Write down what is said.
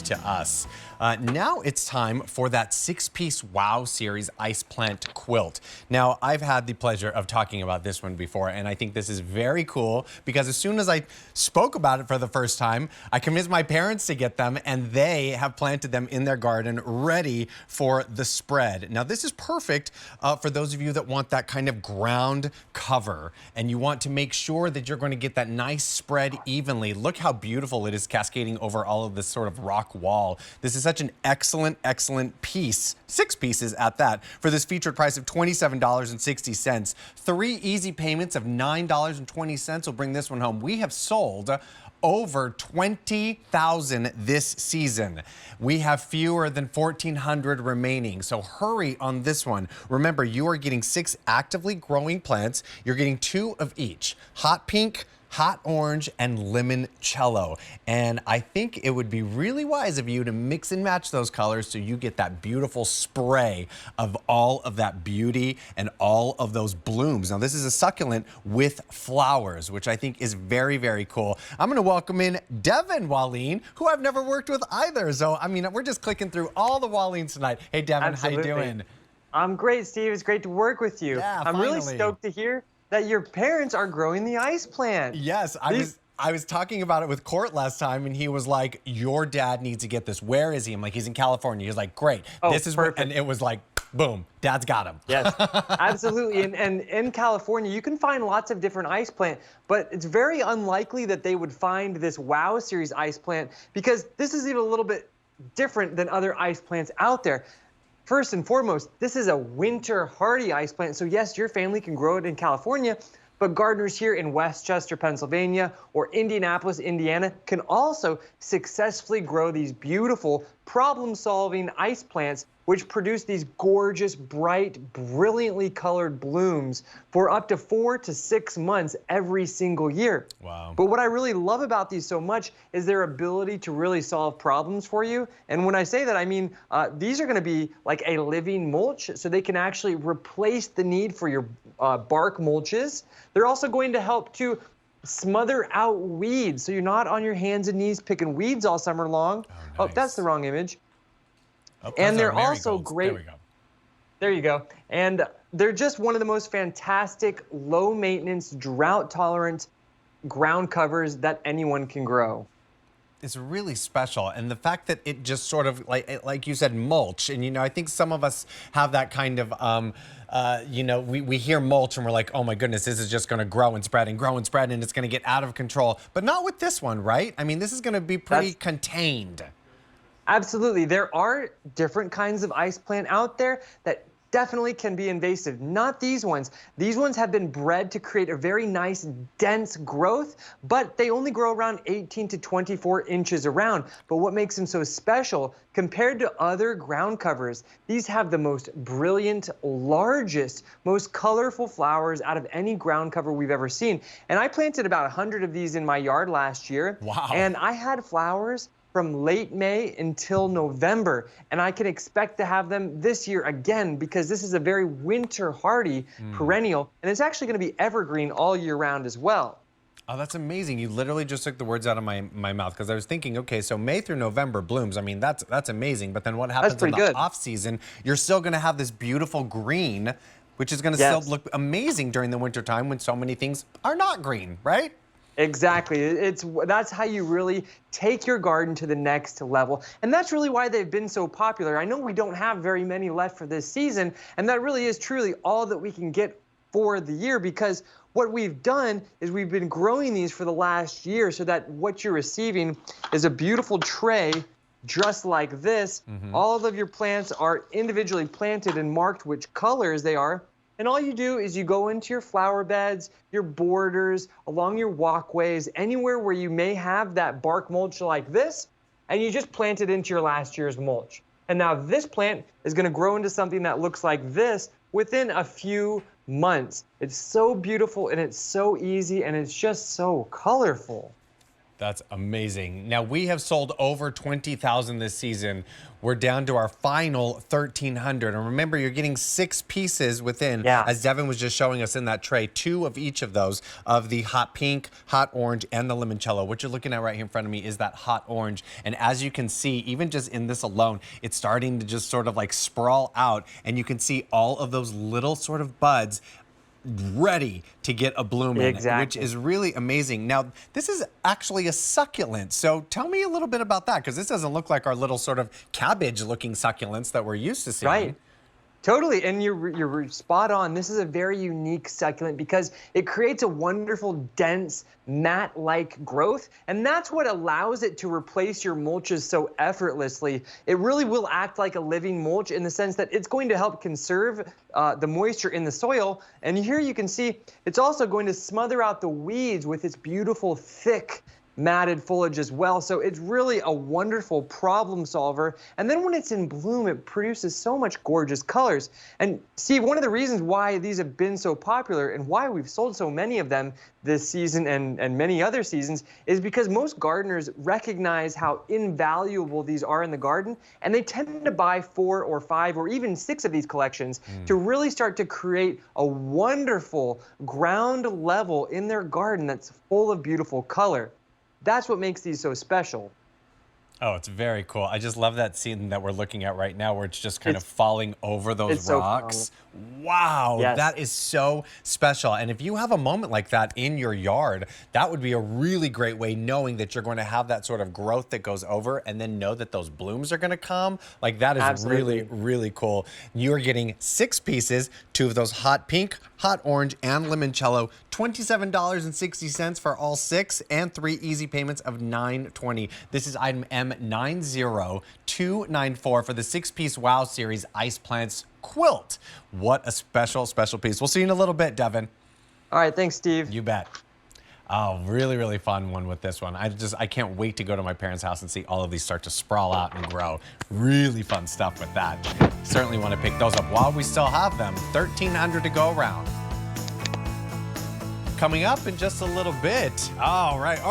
to us. Now it's time for that 6-piece Wow Series ice plant quilt. Now, I've had the pleasure of talking about this one before, and I think this is very cool because as soon as I spoke about it for the first time, I convinced my parents to get them, and they have planted them in their garden ready for the spread. Now, this is perfect for those of you that want that kind of ground cover, and you want to make sure that you're going to get that nice spread evenly. Look how beautiful it is cascading over all of this sort of rock wall. This is such an excellent, excellent piece, 6 pieces at that, for this featured price of $27.60. 3 easy payments of $9.20 will bring this one home. We have sold over 20,000 this season. We have fewer than 1,400 remaining, so hurry on this one. Remember, you are getting 6 actively growing plants. You're getting 2 of each, hot pink, hot orange, and limoncello. And I think it would be really wise of you to mix and match those colors so you get that beautiful spray of all of that beauty and all of those blooms. Now, this is a succulent with flowers, which I think is very, very cool. I'm gonna welcome in Devin Wallin, who I've never worked with either. So, I mean, we're just clicking through all the Wallins tonight. Hey, Devin, Absolutely. how you doing? I'm great, Steve. It's great to work with you. Yeah, I'm really stoked to hear that your parents are growing the ice plant. Yes, I was talking about it with Court last time, and he was like, your dad needs to get this. Where is he? I'm like, he's in California. He's like, great. Oh, this is perfect. and it was like, boom, dad's got him. Yes, absolutely. And in California, you can find lots of different ice plant, but it's very unlikely that they would find this Wow Series ice plant because this is even a little bit different than other ice plants out there. First and foremost, this is a winter hardy ice plant. So yes, your family can grow it in California, but gardeners here in Westchester, Pennsylvania, or Indianapolis, Indiana, can also successfully grow these beautiful problem-solving ice plants, which produce these gorgeous, bright, brilliantly colored blooms for up to 4 to 6 months every single year. Wow. But what I really love about these so much is their ability to really solve problems for you. And when I say that, I mean, these are gonna be like a living mulch, so they can actually replace the need for your bark mulches. They're also going to help to smother out weeds, so you're not on your hands and knees picking weeds all summer long. Oh, nice. Oh, that's the wrong image. Oh, And they're also great. There we go. There you go. And they're just one of the most fantastic, low maintenance, drought tolerant ground covers that anyone can grow. It's really special, and the fact that it just sort of like you said, mulch, and you know, I think some of us have that kind of you know, we hear mulch and we're like, oh my goodness, this is just going to grow and spread and grow and spread, and it's going to get out of control. But not with this one, right? I mean, this is going to be pretty contained. Absolutely. There are different kinds of ice plant out there that definitely can be invasive. Not these ones. These ones have been bred to create a very nice, dense growth, but they only grow around 18 to 24 inches around. But what makes them so special, compared to other ground covers, these have the most brilliant, largest, most colorful flowers out of any ground cover we've ever seen. And I planted about 100 of these in my yard last year. Wow. And I had flowers from late May until November, and I can expect to have them this year again because this is a very winter hardy perennial, and it's actually going to be evergreen all year round as well. Oh, that's amazing. You literally just took the words out of my mouth, because I was thinking, okay, so May through November blooms. I mean, that's amazing, but then what happens in the off season? You're still going to have this beautiful green, which is going to still look amazing during the winter time when so many things are not green, right? Exactly. That's how you really take your garden to the next level. And that's really why they've been so popular. I know we don't have very many left for this season, and that really is truly all that we can get for the year, because what we've done is we've been growing these for the last year so that what you're receiving is a beautiful tray just like this. All of your plants are individually planted and marked which colors they are. And all you do is you go into your flower beds, your borders, along your walkways, anywhere where you may have that bark mulch like this, and you just plant it into your last year's mulch. And now this plant is going to grow into something that looks like this within a few months. It's so beautiful, and it's so easy, and it's just so colorful. That's amazing. Now, we have sold over 20,000 this season. We're down to our final 1,300. And remember, you're getting 6 pieces within, Yeah. as Devin was just showing us in that tray, 2 of each of those, of the hot pink, hot orange, and the limoncello. What you're looking at right here in front of me is that hot orange. And as you can see, even just in this alone, it's starting to just sort of like sprawl out. And you can see all of those little sort of buds ready to get a bloom in, which is really amazing. Now, this is actually a succulent. So tell me a little bit about that, because this doesn't look like our little sort of cabbage-looking succulents that we're used to seeing. Right. Totally, and you're spot on. This is a very unique succulent because it creates a wonderful, dense, mat-like growth, and that's what allows it to replace your mulches so effortlessly. It really will act like a living mulch in the sense that it's going to help conserve the moisture in the soil, and here you can see it's also going to smother out the weeds with its beautiful, thick, matted foliage as well. So it's really a wonderful problem solver. And then when it's in bloom, it produces so much gorgeous colors. And Steve, one of the reasons why these have been so popular and why we've sold so many of them this season and many other seasons is because most gardeners recognize how invaluable these are in the garden, and they tend to buy 4 or 5 or even 6 of these collections to really start to create a wonderful ground level in their garden that's full of beautiful color. That's what makes these so special. Oh, it's very cool. I just love that scene that we're looking at right now where it's just kind of falling over those rocks. Wow, Yes. that is so special. And if you have a moment like that in your yard, that would be a really great way, knowing that you're going to have that sort of growth that goes over and then know that those blooms are going to come. Like, that is really, really cool. You're getting 6 pieces, 2 of those hot pink, hot orange, and limoncello, $27.60 for all 6, and 3 easy payments of $9.20. This is item M90294 for the 6-piece Wow Series Ice Plants Quilt. What a special, special piece. We'll see you in a little bit, Devin. All right, thanks, Steve. You bet. Oh, really, really fun one with this one. I can't wait to go to my parents' house and see all of these start to sprawl out and grow. Really fun stuff with that. Certainly want to pick those up while we still have them. 1,300 to go around. Coming up in just a little bit. All right. Oh.